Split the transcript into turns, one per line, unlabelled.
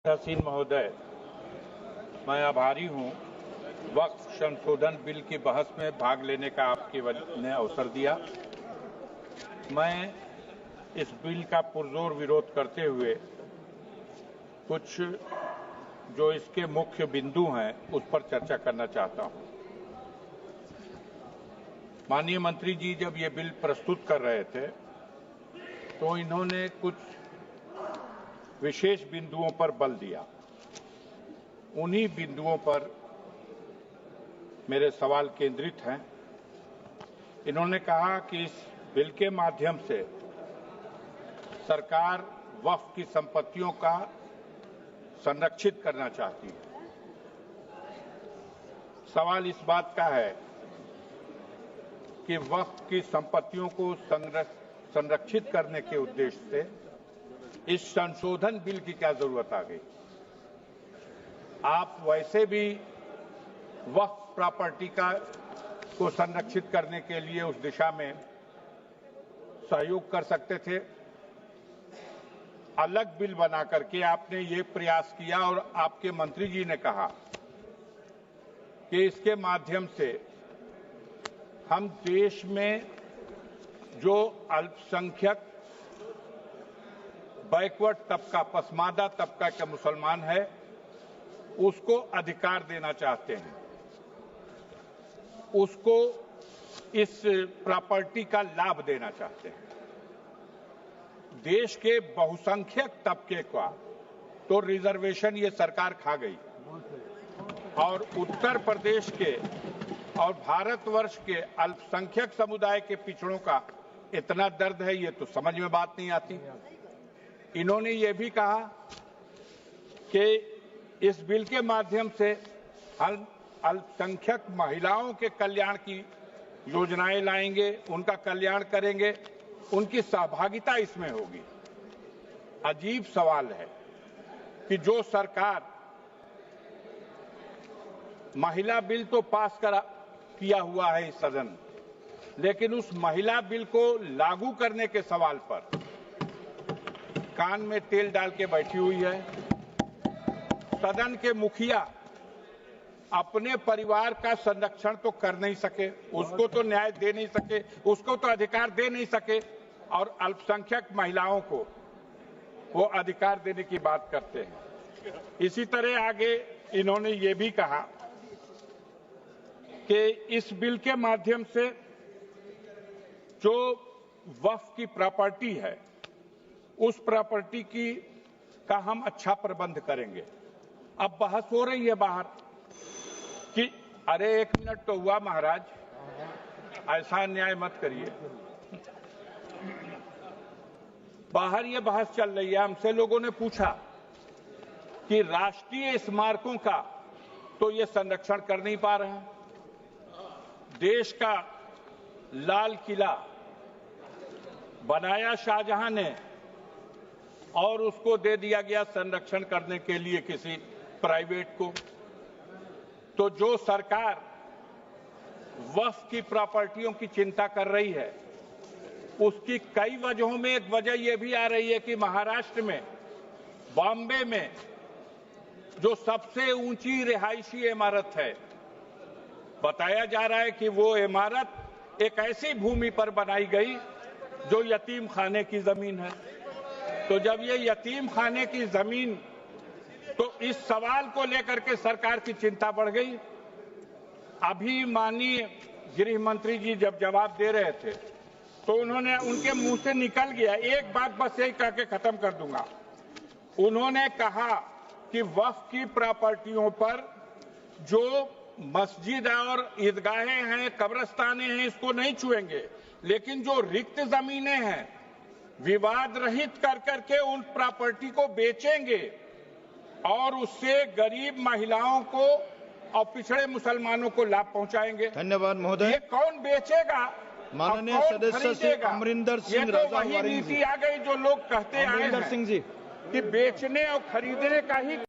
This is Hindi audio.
हसीन महोदय, मैं आभारी हूं वक्फ संशोधन बिल की बहस में भाग लेने का आपके ने अवसर दिया। मैं इस बिल का पुरजोर विरोध करते हुए कुछ जो इसके मुख्य बिंदु हैं उस पर चर्चा करना चाहता हूं। माननीय मंत्री जी जब ये बिल प्रस्तुत कर रहे थे तो इन्होंने कुछ विशेष बिंदुओं पर बल दिया। उन्हीं बिंदुओं पर मेरे सवाल केंद्रित हैं। इन्होंने कहा कि इस बिल के माध्यम से सरकार वक्फ की संपत्तियों का संरक्षित करना चाहती है। सवाल इस बात का है कि वक्फ की संपत्तियों को संरक्षित करने के उद्देश्य से इस संशोधन बिल की क्या जरूरत आ गई। आप वैसे भी वक्फ प्रॉपर्टी को संरक्षित करने के लिए उस दिशा में सहयोग कर सकते थे। अलग बिल बना करके आपने ये प्रयास किया और आपके मंत्री जी ने कहा कि इसके माध्यम से हम देश में जो अल्पसंख्यक बैकवर्ड तबका, पसमानदा तबका के मुसलमान है उसको अधिकार देना चाहते हैं, उसको इस प्रॉपर्टी का लाभ देना चाहते हैं। देश के बहुसंख्यक तबके का तो रिजर्वेशन ये सरकार खा गई और उत्तर प्रदेश के और भारतवर्ष के अल्पसंख्यक समुदाय के पिछड़ों का इतना दर्द है ये तो समझ में बात नहीं आती। इन्होंने ये भी कहा कि इस बिल के माध्यम से हम अल्पसंख्यक महिलाओं के कल्याण की योजनाएं लाएंगे, उनका कल्याण करेंगे, उनकी सहभागिता इसमें होगी। अजीब सवाल है कि जो सरकार महिला बिल तो पास किया हुआ है इस सदन, लेकिन उस महिला बिल को लागू करने के सवाल पर कान में तेल डाल के बैठी हुई है। सदन के मुखिया अपने परिवार का संरक्षण तो कर नहीं सके, उसको तो न्याय दे नहीं सके, उसको तो अधिकार दे नहीं सके, और अल्पसंख्यक महिलाओं को वो अधिकार देने की बात करते हैं। इसी तरह आगे इन्होंने ये भी कहा कि इस बिल के माध्यम से जो वक्फ की प्रॉपर्टी है उस प्रॉपर्टी का हम अच्छा प्रबंध करेंगे। अब बहस हो रही है बाहर कि अरे 1 मिनट तो हुआ महाराज, ऐसा अन्याय मत करिए। बाहर ये बहस चल रही है। हमसे लोगों ने पूछा कि राष्ट्रीय स्मारकों का तो ये संरक्षण कर नहीं पा रहे हैं। देश का लाल किला बनाया शाहजहां ने और उसको दे दिया गया संरक्षण करने के लिए किसी प्राइवेट को। तो जो सरकार वक्फ की प्रॉपर्टियों की चिंता कर रही है उसकी कई वजहों में एक वजह यह भी आ रही है कि महाराष्ट्र में, बॉम्बे में जो सबसे ऊंची रिहायशी इमारत है, बताया जा रहा है कि वो इमारत एक ऐसी भूमि पर बनाई गई जो यतीम खाने की जमीन है। तो जब ये यतीम खाने की जमीन, तो इस सवाल को लेकर के सरकार की चिंता बढ़ गई। अभी माननीय गृह मंत्री जी जब जवाब दे रहे थे तो उन्होंने, उनके मुंह से निकल गया, एक बात बस यही कह के खत्म कर दूंगा। उन्होंने कहा कि वक्फ की प्रॉपर्टियों पर जो मस्जिद और ईदगाहें हैं, कब्रिस्तानें हैं, इसको नहीं छुएंगे, लेकिन जो रिक्त जमीनें हैं विवाद रहित कर करके उन प्रॉपर्टी को बेचेंगे और उससे गरीब महिलाओं को और पिछड़े मुसलमानों को लाभ पहुंचाएंगे।
धन्यवाद महोदय।
ये कौन बेचेगा?
माननीय सदस्य श्री अमरिंदर सिंह
ये तो वही नीति आ गई जो लोग कहते आए हैं
सिंह जी
कि बेचने और खरीदने का ही